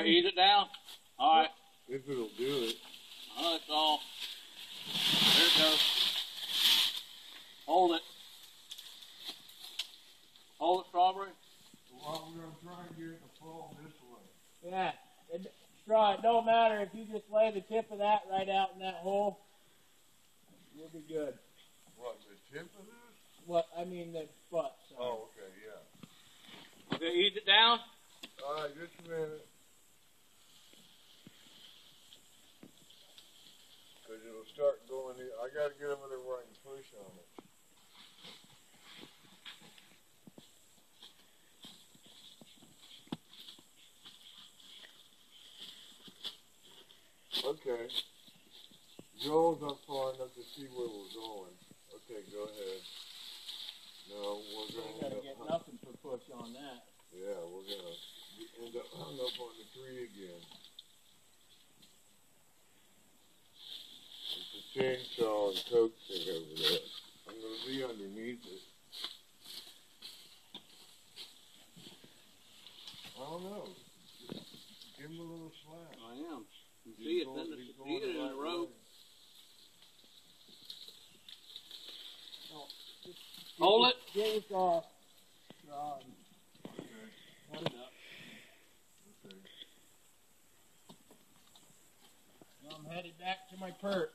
Okay, ease it down. All right. If it'll do it. Oh, it's all. There it goes. Hold it. Hold it, Strawberry. Well, we're going to try and get it to fall this way. Yeah. Straw, it don't matter if you just lay the tip of that right out in that hole. You'll be good. What, the tip of this? What? I mean the butt. Sorry. Oh, okay, yeah. Okay, ease it down. All right, just a minute. Because it'll start going in. I got to get over there where I can push on it. Okay. Joel's not far enough to see where we're going. Okay, go ahead. No, we're You going gotta to get nothing for push on that. Yeah, we're going to end up hung up on the tree again. It's a chainsaw and coke thing over there. I'm going to be underneath it. I don't know. Give him a little slap. I am. You see it, then see it in the rope. Hold it. Get it off. Straw. Okay. Hold it up. Okay. I'm headed back to my perch.